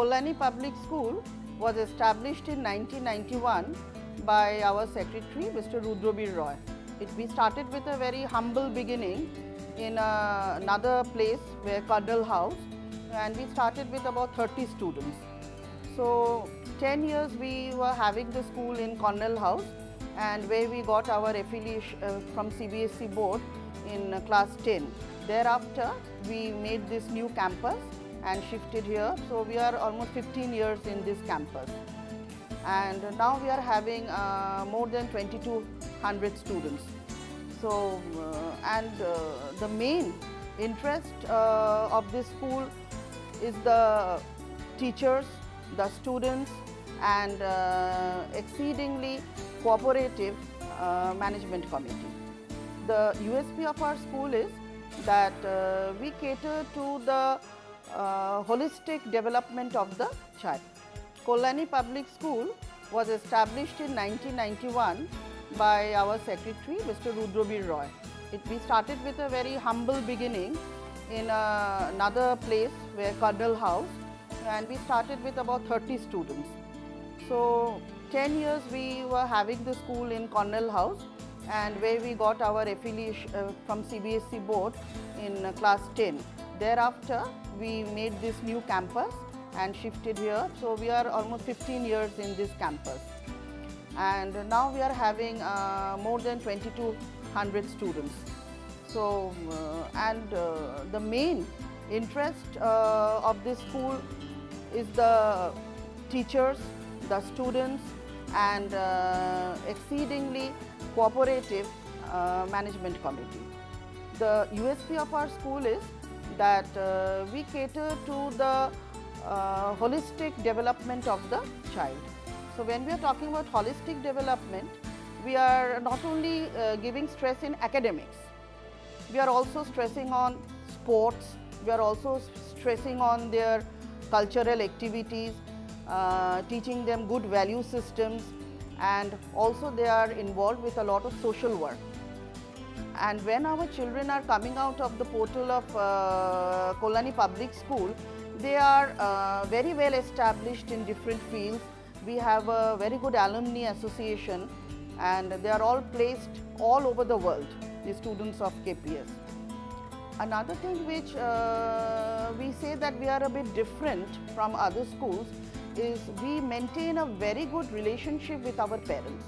Kalyani Public School was established in 1991 by our secretary, Mr. Rudravir Roy. We started with a very humble beginning in another place where Cuddle House, and we started with about 30 students. So 10 years we were having the school in Cornell House, and where we got our affiliation from CBSE board in class 10. Thereafter we made this new campus and shifted here. So we are almost 15 years in this campus, and now we are having more than 2200 students. So the main interest of this school is the teachers, the students, and exceedingly cooperative management committee. The USP of our school is that we cater to the holistic development of the child. Kalyani Public School was established in 1991 by our secretary, Mr. Rudravir Roy. We started with a very humble beginning in another place where Cuddle House, and we started with about 30 students. So 10 years we were having the school in Cornell House, and where we got our affiliation from CBSE board in class 10. Thereafter we made this new campus and shifted here. So we are almost 15 years in this campus, and now we are having more than 2200 students. So the main interest of this school is the teachers, the students, and exceedingly cooperative management committee. The USP of our school is that we cater to the holistic development of the child. So when we are talking about holistic development, we are not only giving stress in academics, we are also stressing on sports, we are also stressing on their cultural activities, teaching them good value systems, and also they are involved with a lot of social work. And when our children are coming out of the portal of Kalyani Public School, they are very well established in different fields. We have a very good alumni association, and they are all placed all over the world, the students of KPS. Another thing which we say that we are a bit different from other schools is we maintain a very good relationship with our parents.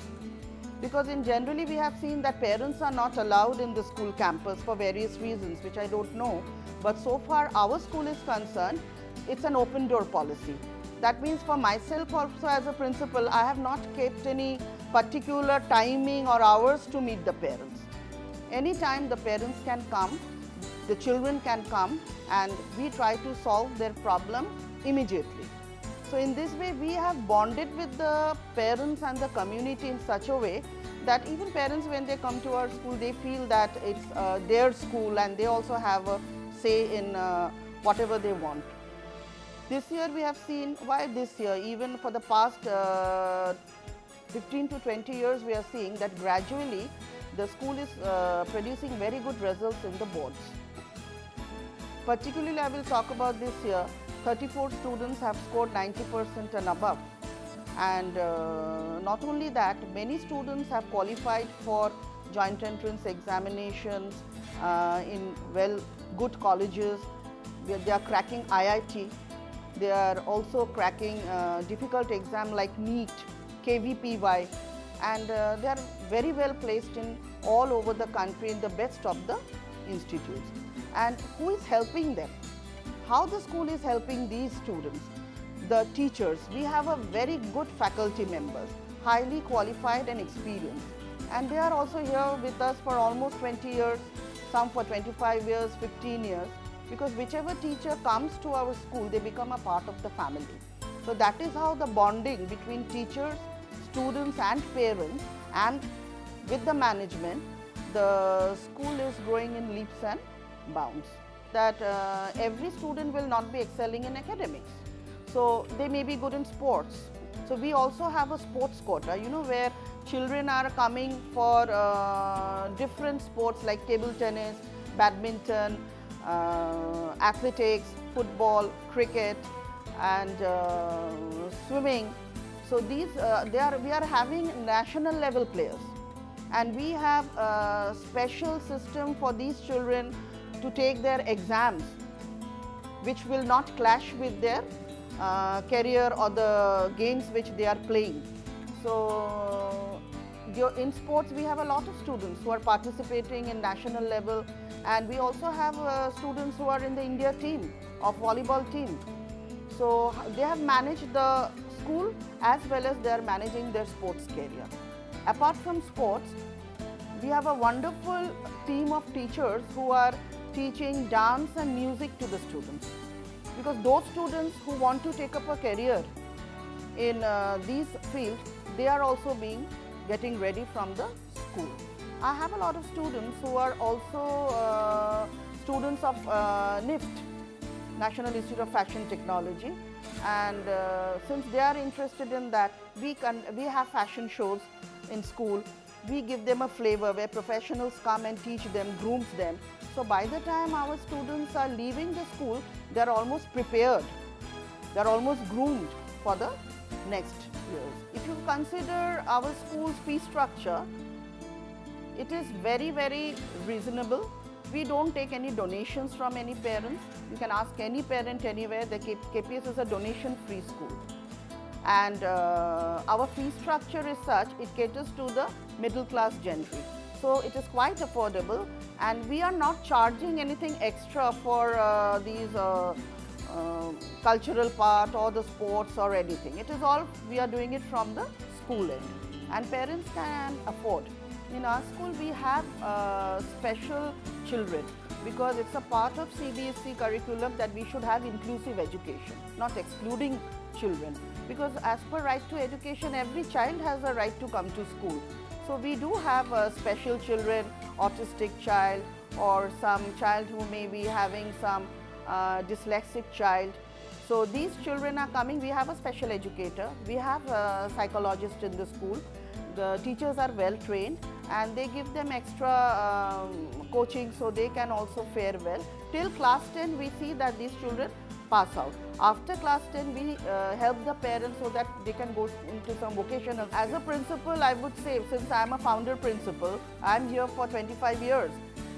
Because generally we have seen that parents are not allowed in the school campus for various reasons, which I don't know. But so far our school is concerned, it's an open door policy. That means for myself also as a principal, I have not kept any particular timing or hours to meet the parents. Anytime the parents can come, the children can come, and we try to solve their problem immediately. So in this way we have bonded with the parents and the community in such a way that even parents, when they come to our school, they feel that it's their school and they also have a say in whatever they want. This year we have seen, why this year, even for the past 15 to 20 years we are seeing that gradually the school is producing very good results in the boards. Particularly I will talk about this year. 34 students have scored 90% and above, and not only that, many students have qualified for joint entrance examinations in good colleges. They are cracking IIT, they are also cracking difficult exam like NEET, KVPY, and they are very well placed in all over the country in the best of the institutes. And who is helping them? How the school is helping these students? The teachers. We have a very good faculty members, highly qualified and experienced, and they are also here with us for almost 20 years, some for 25 years, 15 years, because whichever teacher comes to our school, they become a part of the family. So that is how the bonding between teachers, students and parents, and with the management, the school is growing in leaps and bounds. That every student will not be excelling in academics. So they may be good in sports. So we also have a sports quota, where children are coming for different sports like table tennis, badminton, athletics, football, cricket, and swimming. So these we are having national level players, and we have a special system for these children to take their exams, which will not clash with their career or the games which they are playing. So in sports we have a lot of students who are participating in national level, and we also have students who are in the India team of volleyball team. So they have managed the school as well as they are managing their sports career. Apart from sports, we have a wonderful team of teachers who are teaching dance and music to the students, because those students who want to take up a career in these fields, they are also getting ready from the school. I have a lot of students who are also students of NIFT, National Institute of Fashion Technology, and since they are interested in that, we have fashion shows in school. We give them a flavor where professionals come and teach them, grooms them. So by the time our students are leaving the school, they are almost prepared, they are almost groomed for the next years. If you consider our school's fee structure, it is very, very reasonable. We don't take any donations from any parents. You can ask any parent anywhere. The KPS is a donation-free school. And our fee structure is such, it caters to the middle class gentry. So it is quite affordable, and we are not charging anything extra for these cultural part or the sports or anything. It is all, we are doing it from the school end, and parents can afford. In our school, we have special children, because it's a part of CBSE curriculum that we should have inclusive education, not excluding children. Because as per right to education, every child has a right to come to school. So we do have special children, autistic child, or some child who may be having some dyslexic child. So these children are coming. We have a special educator. We have a psychologist in the school. The teachers are well trained, and they give them extra coaching so they can also fare well. Till class 10, we see that these children pass out. After class 10, we help the parents so that they can go into some vocational. As a principal, I would say, since I am a founder principal, I am here for 25 years,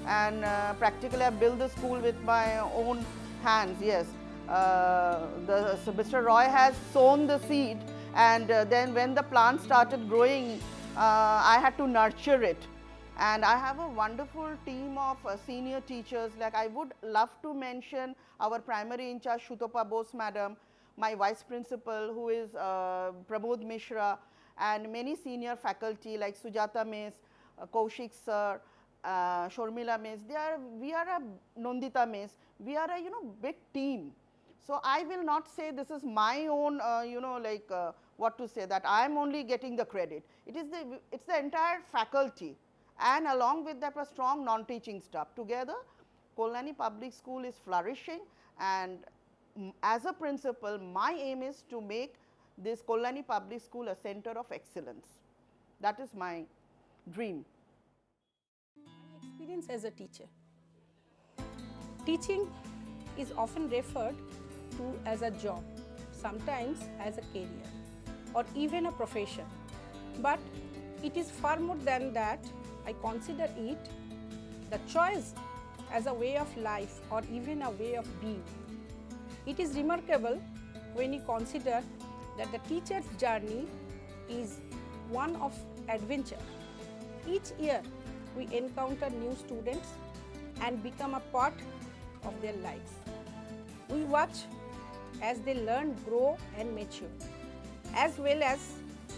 and practically I built the school with my own hands, yes. So Mr. Roy has sown the seed, and then when the plant started growing, I had to nurture it. And I have a wonderful team of senior teachers. Like, I would love to mention our primary in charge, Shutopa Bose madam, my vice principal, who is Pramod Mishra, and many senior faculty like Sujata Miss, Kaushik sir, Shormila Miss. We are a Nondita Miss. We are a big team. So I will not say this is my own what to say, that I am only getting the credit. It's the entire faculty, and along with that a strong non-teaching staff. Together, Kalyani Public School is flourishing, and as a principal, my aim is to make this Kalyani Public School a center of excellence. That is my dream. My experience as a teacher. Teaching is often referred to as a job, sometimes as a career, or even a profession. But it is far more than that. I consider it the choice as a way of life, or even a way of being. It is remarkable when you consider that the teacher's journey is one of adventure. Each year we encounter new students and become a part of their lives. We watch as they learn, grow and mature, as well as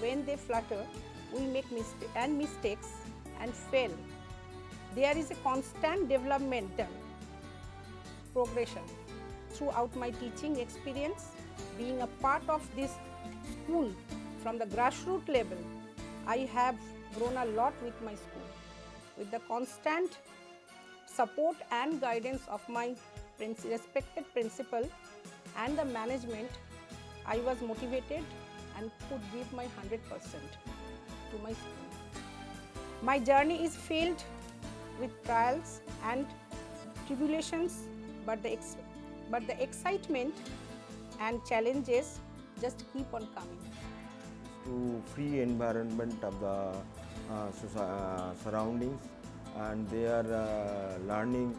when they flutter, we make mistakes and fail. There is a constant developmental progression. Throughout my teaching experience, being a part of this school from the grassroots level, I have grown a lot with my school. With the constant support and guidance of my respected principal and the management, I was motivated and could give my 100% to my school. My journey is filled with trials and tribulations, but the excitement and challenges just keep on coming. To free environment of the surroundings, and they are learning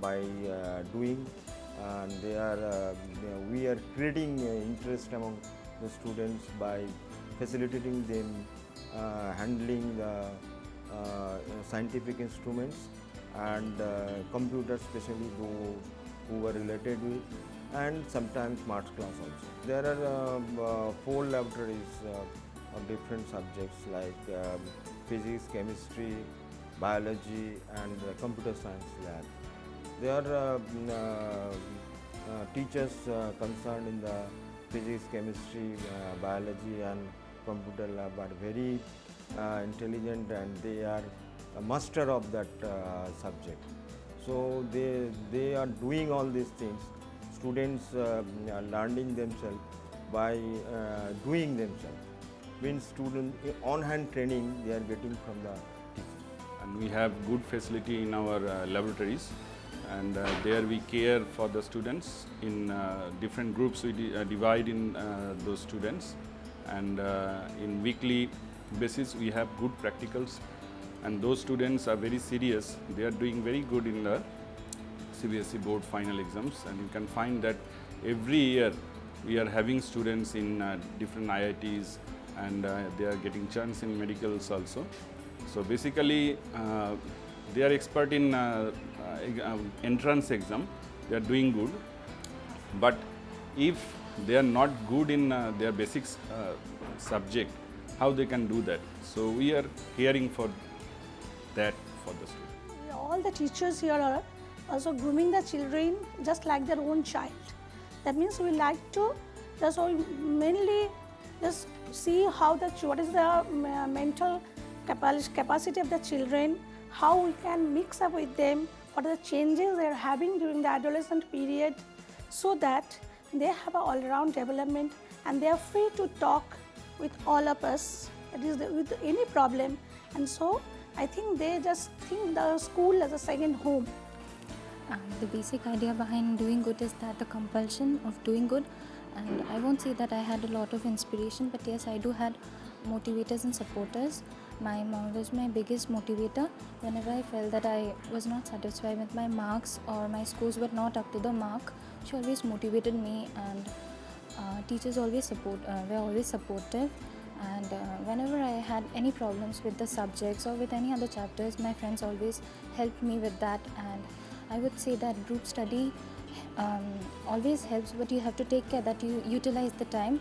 by doing, and we are creating interest among the students by facilitating them handling the scientific instruments and computers, especially those who were related with, and sometimes maths class also. There are 4 laboratories of different subjects like physics, chemistry, biology and computer science lab. There are teachers concerned in the physics, chemistry, biology and computer lab are very intelligent, and they are a master of that subject. So they are doing all these things. Students are learning themselves by doing themselves. Means student on-hand training they are getting from the teacher. And we have good facility in our laboratories, and there we care for the students in different groups. We divide in those students, and in weekly basis we have good practicals, and those students are very serious. They are doing very good in the CBSE board final exams, and you can find that every year we are having students in different IITs, and they are getting chance in medicals also. So basically they are expert in entrance exam. They are doing good, but if they are not good in their basics subject, how they can do that? So we are caring for that for the students. All the teachers here are also grooming the children just like their own child. That means we like to just mainly just see how what is the mental capacity of the children, how we can mix up with them, what are the changes they are having during the adolescent period, so that they have an all-round development and they are free to talk with all of us, that is with any problem. And so I think they just think the school as a second home. The basic idea behind doing good is that the compulsion of doing good, and I won't say that I had a lot of inspiration, but yes, I do had motivators and supporters. My mom was my biggest motivator. Whenever I felt that I was not satisfied with my marks or my scores were not up to the mark, she always motivated me, and teachers always were always supportive. And whenever I had any problems with the subjects or with any other chapters, my friends always helped me with that. And I would say that group study always helps, but you have to take care that you utilize the time,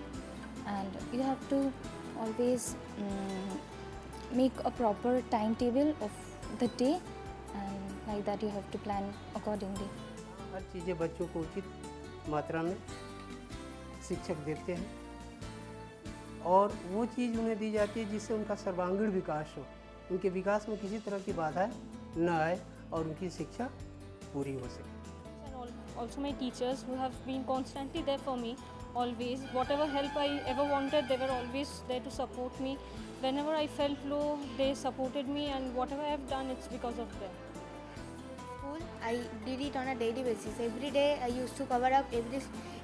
and you have to always make a proper timetable of the day, and like that you have to plan accordingly. हर चीज़ें बच्चों को उचित मात्रा में शिक्षक देते हैं, और वो चीज़ उन्हें दी जाती है जिससे उनका सर्वांगीण विकास हो, उनके विकास में किसी तरह की बाधा न आए और उनकी शिक्षा पूरी हो सके. Also my teachers who have been constantly there for me, always. Whatever help I ever wanted, they were always there to support me. Whenever I felt low, they supported me, and whatever I have done, it's because of them. School, I did it on a daily basis. Every day I used to cover up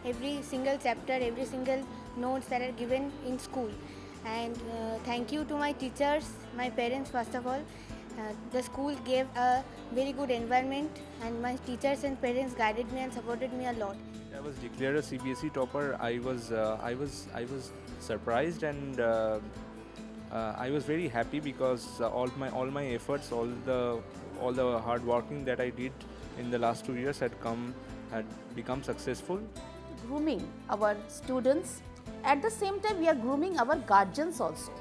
every single chapter, every single notes that are given in school. And thank you to my teachers, my parents first of all. The school gave a very good environment, and my teachers and parents guided me and supported me a lot. I was declared a CBSE topper. I was surprised, and I was very happy because all my efforts, all the hard working that I did in the last 2 years had become successful. Grooming our students. At the same time, we are grooming our guardians also.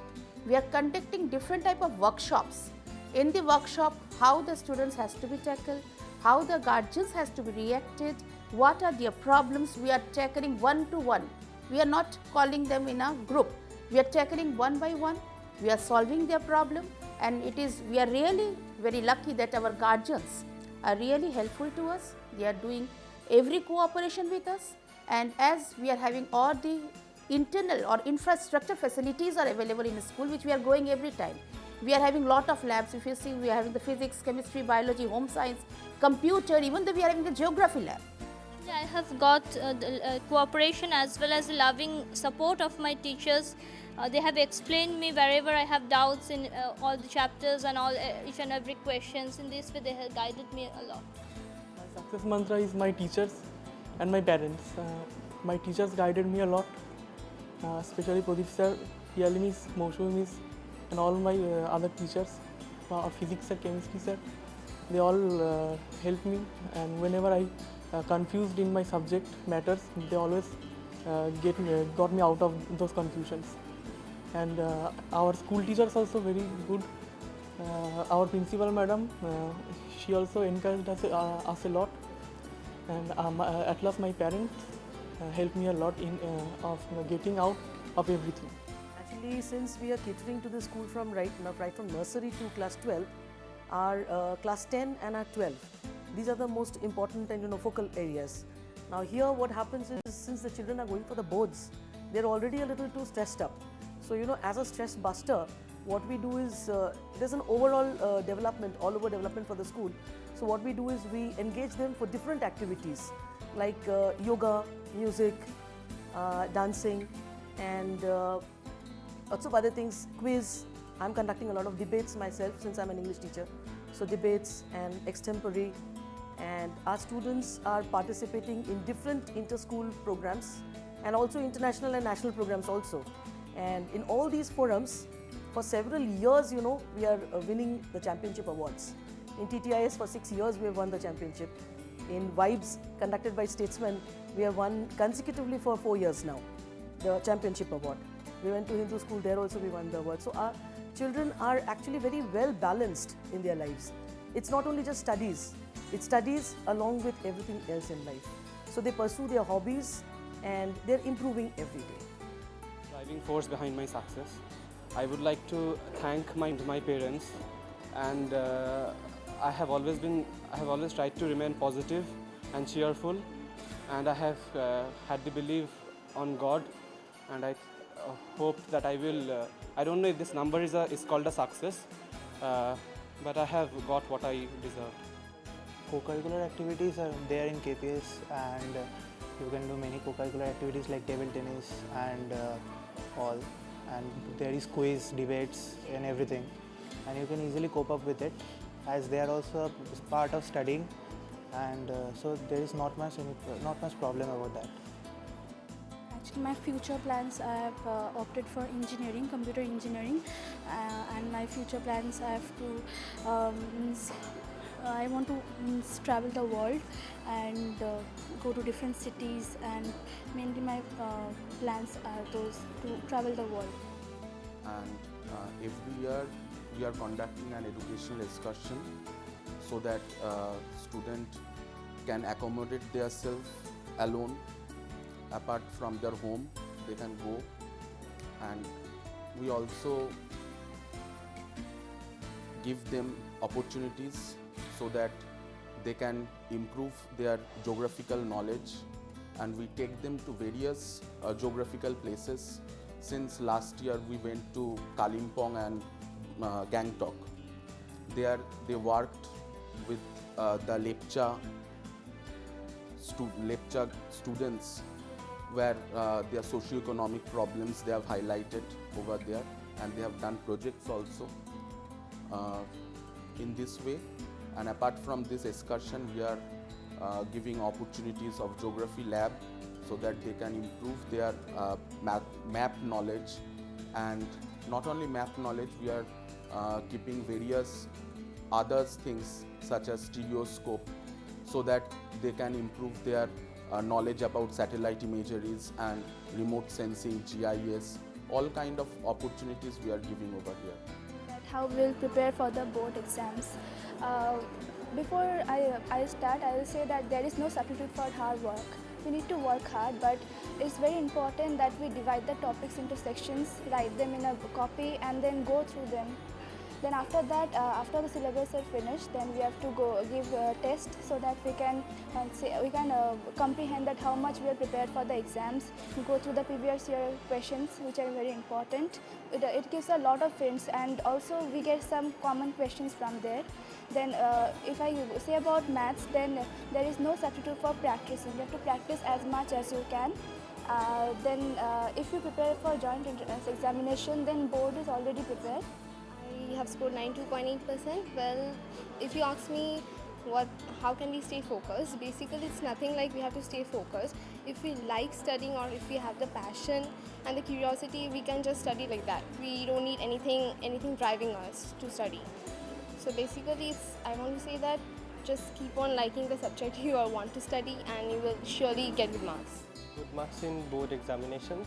We are conducting different type of workshops. In the workshop, how the students has to be tackled, how the guardians has to be reacted, what are their problems. We are tackling one to one. We are not calling them in a group. We are tackling one by one. We are solving their problem, and we are really very lucky that our guardians are really helpful to us. They are doing every cooperation with us, and as we are having all the internal or infrastructure facilities are available in the school, which we are growing every time. We are having lot of labs. If you see, we are having the physics, chemistry, biology, home science, computer, even though we are having the geography lab. I have got the cooperation as well as loving support of my teachers. They have explained me wherever I have doubts in all the chapters and each and every questions. In this way, they have guided me a lot. My success mantra is my teachers and my parents. My teachers guided me a lot, especially Pradeep sir, Kalyani miss, Moshu miss, and all my other teachers, physics sir, chemistry sir. They all helped me, and whenever I confused in my subject matters, they always got me out of those confusions. And our school teachers also very good. Our principal madam, she also encouraged us a lot, and at last my parents helped me a lot in of getting out of everything. Actually, since we are catering to the school from right from nursery to class 12, our class 10 and our 12, these are the most important and focal areas. Now here what happens is, since the children are going for the boards, they're already a little too stressed up. So as a stress buster, what we do is, there's an overall development, all over development for the school. So what we do is we engage them for different activities like yoga, music, dancing, and lots of other things, quiz. I'm conducting a lot of debates myself since I'm an English teacher. So debates and extempore, and our students are participating in different inter-school programs and also international and national programs also. And in all these forums, for several years, we are winning the championship awards. In TTIS, for 6 years, we have won the championship. In Vibes, conducted by Statesmen, we have won consecutively for 4 years now, the championship award. We went to Hindu school, there also we won the award. So our children are actually very well balanced in their lives. It's not only just studies, it's studies along with everything else in life. So they pursue their hobbies and they're improving every day. Driving force behind my success. I would like to thank my parents, and I have always tried to remain positive and cheerful, and I have had the belief on God, and I hope that I will. I don't know if this number is called a success, but I have got what I deserve. Co-curricular activities are there in KPS, and you can do many co-curricular activities like table tennis and all, and there is quiz, debates and everything, and you can easily cope up with it as they are also a part of studying, and so there is not much problem about that. Actually, my future plans, I have opted for engineering, computer engineering, and my future plans I have to I want to travel the world and go to different cities, and mainly my plans are those to travel the world. And every year we are conducting an educational excursion so that student can accommodate themselves alone apart from their home. They can go, and we also give them opportunities so that they can improve their geographical knowledge, and we take them to various geographical places. Since last year we went to Kalimpong and Gangtok. There they worked with the Lepcha students, where their socio-economic problems they have highlighted over there, and they have done projects also in this way. And apart from this excursion, we are giving opportunities of geography lab so that they can improve their map knowledge. And not only map knowledge, we are keeping various other things such as stereoscope so that they can improve their knowledge about satellite imageries and remote sensing, GIS, all kind of opportunities we are giving over here. How we'll prepare for the board exams. Before I start, I will say that there is no substitute for hard work. We need to work hard, but it's very important that we divide the topics into sections, write them in a copy, and then go through them. Then after that, after the syllabus are finished, then we have to go give a test so that we can comprehend that how much we are prepared for the exams. We go through the previous year questions, which are very important. It gives a lot of hints, and also we get some common questions from there. Then if I say about maths, then there is no substitute for practicing. You have to practice as much as you can. Then if you prepare for joint entrance examination, then board is already prepared. I have scored 92.8%. Well, if you ask me how can we stay focused, basically it's nothing like we have to stay focused. If we like studying or if we have the passion and the curiosity, we can just study like that. We don't need anything driving us to study. So basically I want to say that just keep on liking the subject you want to study and you will surely get good marks. Good marks in board examinations,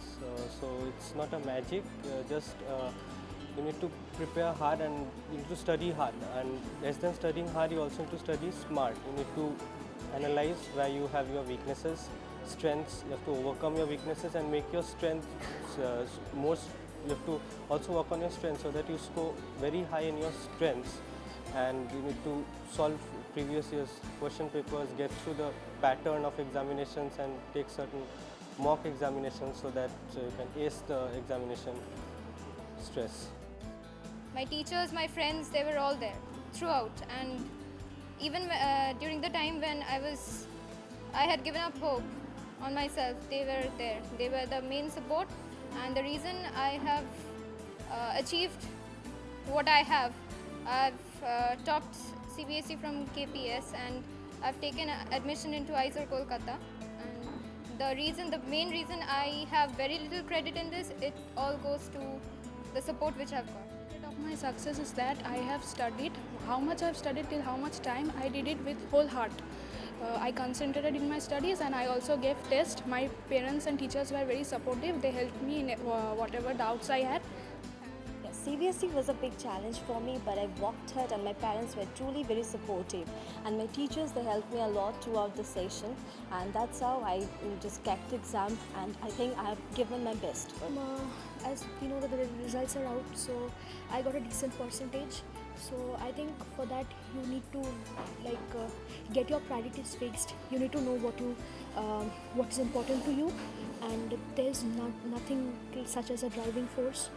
so it's not a magic, you need to prepare hard and you need to study hard, and less than studying hard you also need to study smart. You need to analyze where you have your weaknesses, strengths. You have to overcome your weaknesses and make your strengths more. You have to also work on your strengths so that you score very high in your strengths, and you need to solve previous year's question papers, get through the pattern of examinations and take certain mock examinations so that you can ace the examination stress. My teachers, my friends, they were all there throughout, and even during the time when I had given up hope on myself, they were there. They were the main support, and the reason I have achieved what I have. I've topped CBSE from KPS and I've taken admission into ISER Kolkata. And the main reason I have very little credit in this, it all goes to the support which I've got. Of my success is that I have studied. How much I've studied till how much time, I did it with whole heart. I concentrated in my studies and I also gave tests. My parents and teachers were very supportive. They helped me in whatever doubts I had. CBSE was a big challenge for me, but I worked hard and my parents were truly very supportive. And my teachers, they helped me a lot throughout the session, and that's how I just cracked the exam, and I think I have given my best. As you know, the results are out, so I got a decent percentage. So I think for that you need to get your priorities fixed. You need to know what is important to you, and there's nothing such as a driving force.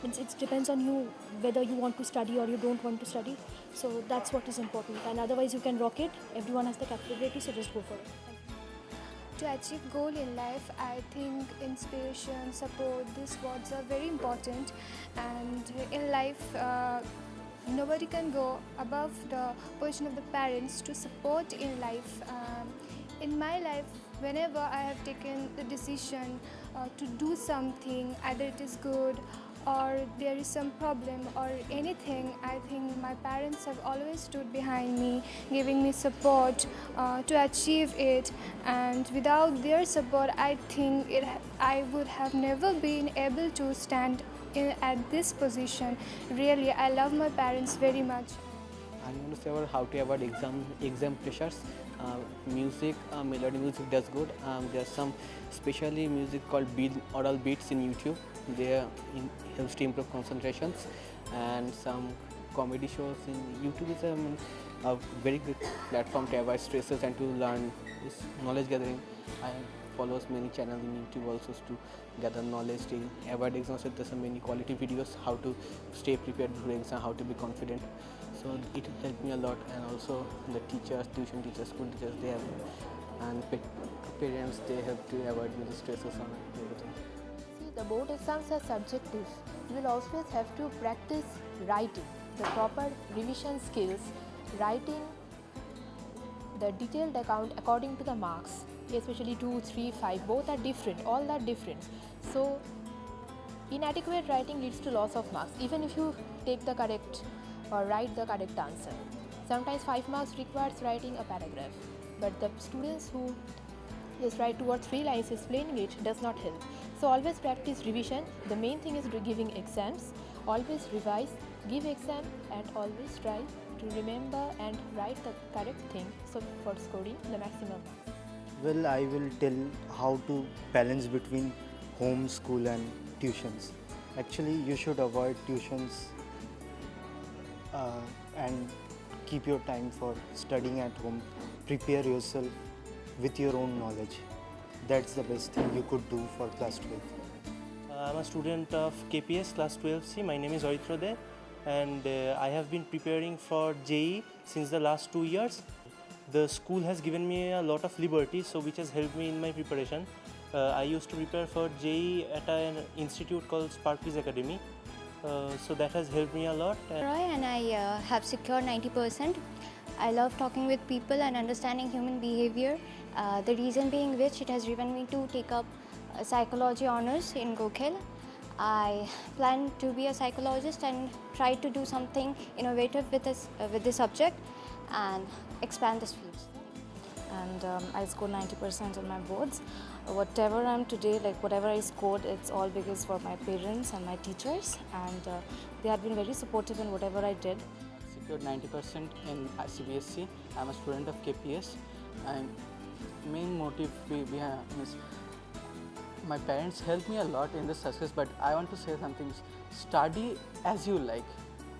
It depends on you whether you want to study or you don't want to study. So that's what is important, and otherwise you can rock it. Everyone has the capability, so just go for it. To achieve goal in life, I think inspiration, support, these words are very important. And in life, nobody can go above the position of the parents to support in life. In my life, whenever I have taken the decision to do something, either it is good or there is some problem or anything, I think my parents have always stood behind me, giving me support to achieve it. And without their support, I think I would have never been able to stand at this position. Really, I love my parents very much. I'm going to say about how to avoid exam pressures. Music, melody music does good. There's some specially music called oral beats in YouTube. They helps to improve concentrations, and some comedy shows in YouTube is a very good platform to avoid stresses and to learn this knowledge gathering. I follows many channels in YouTube also to gather knowledge to avoid exams. There's some many quality videos how to stay prepared for exam, how to be confident. So it helped me a lot, and also the teachers, tuition teachers, school teachers, they have, and parents, they help to avoid the stresses on everything. See, the board exams are subjective. You will always have to practice writing, the proper revision skills, writing the detailed account according to the marks, especially 2, 3, 5, both are different, all are different. So inadequate writing leads to loss of marks, even if you take the correct or write the correct answer. Sometimes 5 marks requires writing a paragraph, but the students who just write 2 or 3 lines explaining it does not help. So always practice revision. The main thing is giving exams. Always revise, give exam, and always try to remember and write the correct thing so for scoring the maximum marks. Well, I will tell how to balance between home, school and tuitions. Actually, you should avoid tuitions and keep your time for studying at home. Prepare yourself with your own knowledge. That's the best thing you could do for class 12. I'm a student of KPS class 12C. My name is Oitro De. and I have been preparing for JEE since the last 2 years. The school has given me a lot of liberty, so which has helped me in my preparation. I used to prepare for JEE at an institute called Sparkleys Academy, so that has helped me a lot. Roy, and I have secured 90%. I love talking with people and understanding human behavior. The reason being which it has driven me to take up psychology honors in Gokhel. I plan to be a psychologist and try to do something innovative with this subject and expand this field. And I scored 90% on my boards. Whatever I'm today, like whatever I scored, it's all because for my parents and my teachers, and they had been very supportive in whatever I did. Secured 90% in CBSE. I'm a student of KPS, and main motive behind is my parents helped me a lot in this success, but I want to say something. Study as you like.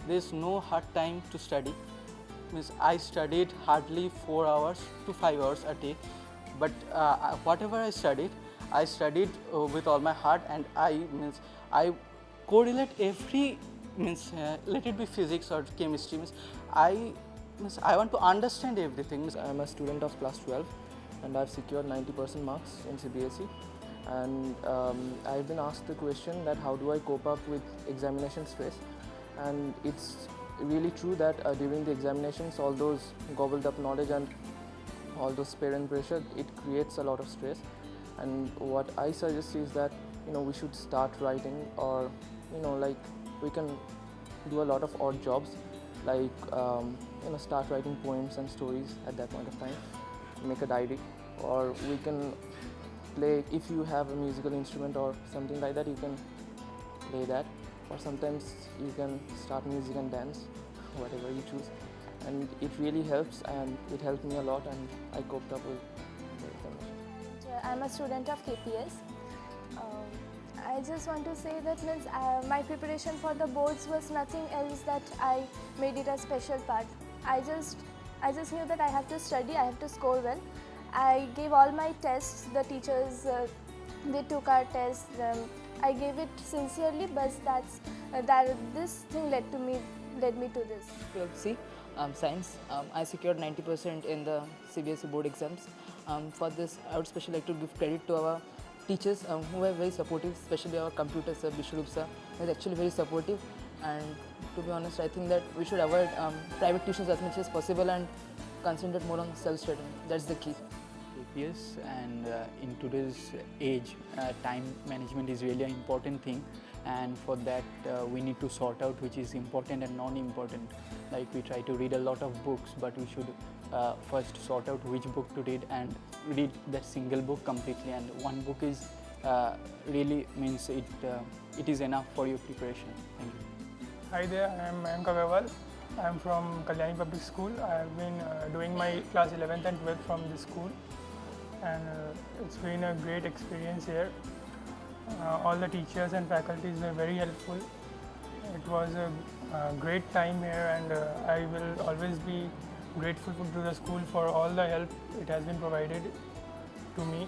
There's no hard time to study. I studied hardly 4 hours to 5 hours a day, but whatever I studied with all my heart, and I correlate every let it be physics or chemistry. I want to understand everything. I'm a student of class 12 and I've secured 90% marks in CBSE, and I've been asked the question that how do I cope up with examination stress, and it's really true that during the examinations, all those gobbled up knowledge and all those parent pressure, it creates a lot of stress. And what I suggest is that we should start writing, or like we can do a lot of odd jobs, like start writing poems and stories at that point of time, make a diary, or we can play, if you have a musical instrument or something like that, you can play that, or sometimes you can start music and dance, whatever you choose, and it really helps, and it helped me a lot, and I coped up with the examination. I'm a student of KPS. I just want to say that my preparation for the boards was nothing else that I made it a special part. I just knew that I have to study, I have to score well. I gave all my tests. The teachers they took our tests. I gave it sincerely, but this thing led me to this. 12C science. I secured 90% in the CBSE board exams. For this, I would especially like to give credit to our teachers who were very supportive, especially our computer sir, Bishrup sir, was actually very supportive. And to be honest, I think that we should avoid private tuitions as much as possible and concentrate more on self-studying. That's the key. KPS, and in today's age, time management is really an important thing, and for that we need to sort out which is important and non-important. Like we try to read a lot of books, but we should first sort out which book to read and read that single book completely, and one book is really means it is enough for your preparation. Thank you. Hi there, I am Mayank Agarwal. I am from Kalyani Public School. I have been doing my class 11th and 12th from this school, and it's been a great experience here. All the teachers and faculties were very helpful. It was a great time here, and I will always be grateful to the school for all the help it has been provided to me,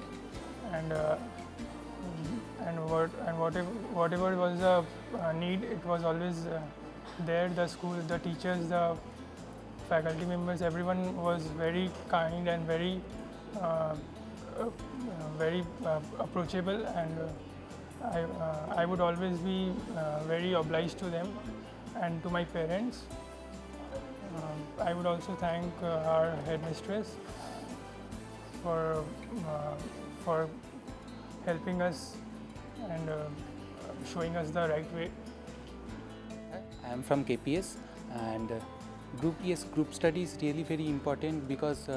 and whatever was the need, it was always there. The school, the teachers, the faculty members, everyone was very kind and very approachable, and I would always be very obliged to them and to my parents. I would also thank our headmistress for helping us and showing us the right way. I am from KPS, and group study is really very important, because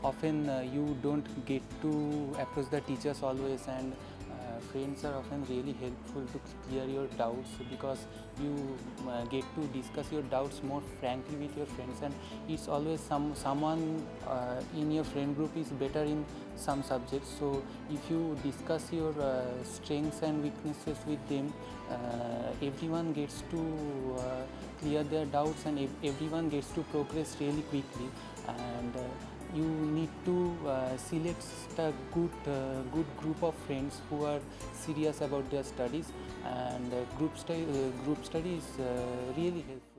often you don't get to approach the teachers always, and friends are often really helpful to clear your doubts, because you get to discuss your doubts more frankly with your friends, and it's always someone in your friend group is better in some subjects. So if you discuss your strengths and weaknesses with them, everyone gets to clear their doubts, and everyone gets to progress really quickly. And you need to select a good group of friends who are serious about their studies, and group study is really helpful.